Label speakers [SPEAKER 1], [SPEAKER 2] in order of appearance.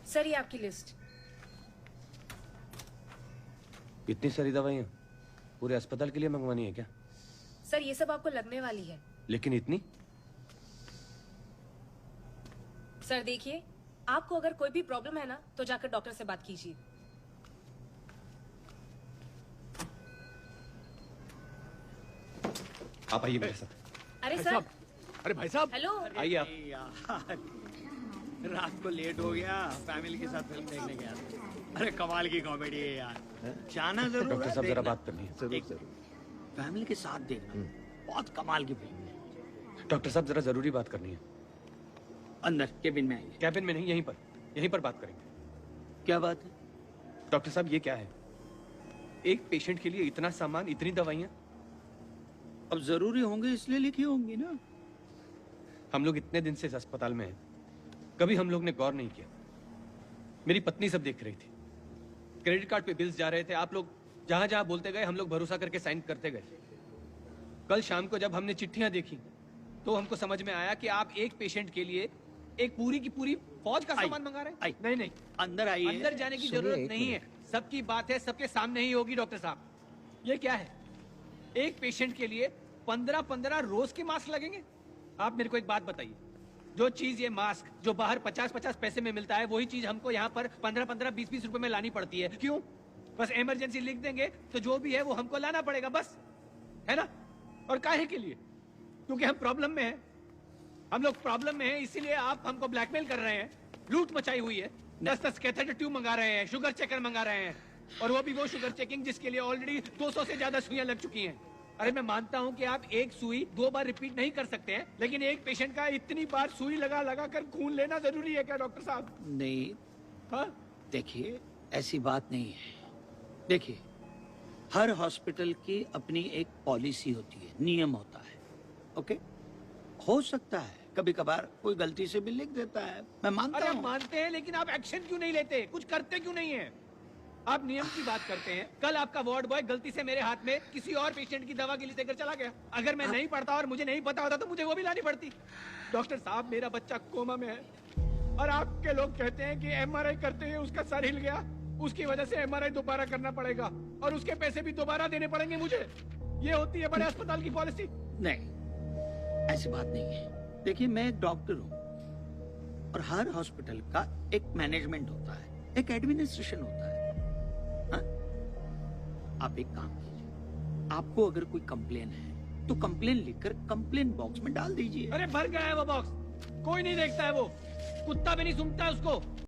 [SPEAKER 1] Sir ये आपकी list.
[SPEAKER 2] इतनी सारी दवाइयाँ पूरे अस्पताल के लिए मंगवानी है क्या?
[SPEAKER 1] सर ये सब आपको लगने वाली है।
[SPEAKER 2] लेकिन इतनी?
[SPEAKER 1] सर देखिए, आपको अगर कोई भी प्रॉब्लम है ना तो जाकर डॉक्टर से बात कीजिए।
[SPEAKER 2] आप आइए मेरे साथ।
[SPEAKER 1] अरे सर।
[SPEAKER 3] अरे भाई साहब,
[SPEAKER 1] हेलो।
[SPEAKER 2] आइए आप।
[SPEAKER 3] रात को लेट हो गया, फैमिली के साथ फिल्म देखने गया था। अरे कमाल की कॉमेडी है यार, जाना जरूर है।
[SPEAKER 2] डॉक्टर साहब जरा बात करनी है।
[SPEAKER 3] जरूर जरूर, फैमिली के साथ देखना, बहुत कमाल की फिल्म है।
[SPEAKER 2] डॉक्टर साहब जरा जरूरी बात करनी है।
[SPEAKER 3] अंदर केबिन में आइए।
[SPEAKER 2] कैबिन में नहीं, यहीं पर बात करेंगे।
[SPEAKER 3] क्या बात है?
[SPEAKER 2] डॉक्टर साहब ये क्या है? एक पेशेंट के लिए इतना सामान, इतनी दवाइयाँ?
[SPEAKER 3] अब जरूरी होंगे इसलिए लिखी होंगी ना।
[SPEAKER 2] हम लोग इतने दिन से इस अस्पताल में हैं, कभी हम लोग ने गौर नहीं किया। मेरी पत्नी सब देख रही थी, क्रेडिट कार्ड पे बिल्स जा रहे थे, आप लोग जहां जहां बोलते गए हम लोग भरोसा करके साइन करते गए। कल शाम को जब हमने चिट्ठियां देखी तो हमको समझ में आया कि आप एक पेशेंट के लिए एक पूरी की पूरी फौज का सामान मंगा रहे हैं। नहीं नहीं,
[SPEAKER 3] अंदर आइए।
[SPEAKER 2] अंदर जाने की जरूरत नहीं है, सबकी बात है सबके सामने ही होगी। डॉक्टर साहब ये क्या है? एक पेशेंट के लिए 15-15 रोज के मास्क लगेंगे? आप मेरे को एक बात बताइए, जो चीज ये मास्क जो बाहर 50-50 पैसे में मिलता है वही चीज हमको यहाँ पर 15-15, 20-20 रुपए में लानी पड़ती है। क्यों? बस इमरजेंसी लिख देंगे तो जो भी है वो हमको लाना पड़ेगा, बस, है ना? और काहे के लिए? क्योंकि हम प्रॉब्लम में हैं। हम लोग प्रॉब्लम में हैं, इसीलिए आप हमको ब्लैकमेल कर रहे हैं। लूट मचाई हुई है। 10-10 कैथेटर ट्यूब मंगा रहे हैं, शुगर चेकर मंगा रहे हैं, और वो भी वो शुगर चेकिंग जिसके लिए ऑलरेडी 200 से ज्यादा सुइयां लग चुकी हैं। अरे मैं मानता हूं कि आप एक सुई 2 बार रिपीट नहीं कर सकते हैं, लेकिन एक पेशेंट का इतनी बार सुई लगा लगा कर खून लेना जरूरी है क्या डॉक्टर साहब?
[SPEAKER 3] नहीं,
[SPEAKER 2] हाँ?
[SPEAKER 3] देखिए ऐसी बात नहीं है। देखिए, हर हॉस्पिटल की अपनी एक पॉलिसी होती है, नियम होता है। ओके, हो सकता है कभी कभार कोई गलती से भी लिख देता है, मैं मानता
[SPEAKER 2] अरे आप
[SPEAKER 3] हूं।
[SPEAKER 2] मानते हैं, लेकिन आप एक्शन क्यों नहीं लेते? कुछ करते क्यों नहीं है? आप नियम की बात करते हैं। कल आपका वार्ड बॉय गलती से मेरे हाथ में किसी और पेशेंट की दवा के लिए देकर चला गया। अगर मैं नहीं पढ़ता और मुझे नहीं पता होता तो मुझे वो भी लानी पड़ती। डॉक्टर साहब मेरा बच्चा कोमा में है और आपके लोग कहते हैं कि एमआरआई करते हुए उसका सर हिल गया, उसकी वजह से एमआरआई दोबारा करना पड़ेगा और उसके पैसे भी दोबारा देने पड़ेंगे मुझे। ये होती है बड़े अस्पताल की पॉलिसी।
[SPEAKER 3] नहीं, ऐसी बात नहीं है। देखिए, मैं एक डॉक्टर हूं और हर हॉस्पिटल का एक मैनेजमेंट होता है, एक एडमिनिस्ट्रेशन होता है। हाँ? आप एक काम कीजिए, आपको अगर कोई कंप्लेन है तो कंप्लेन लिखकर कंप्लेन बॉक्स में डाल दीजिए।
[SPEAKER 2] अरे भर गया है वो बॉक्स, कोई नहीं देखता है, वो कुत्ता भी नहीं सूंघता है उसको।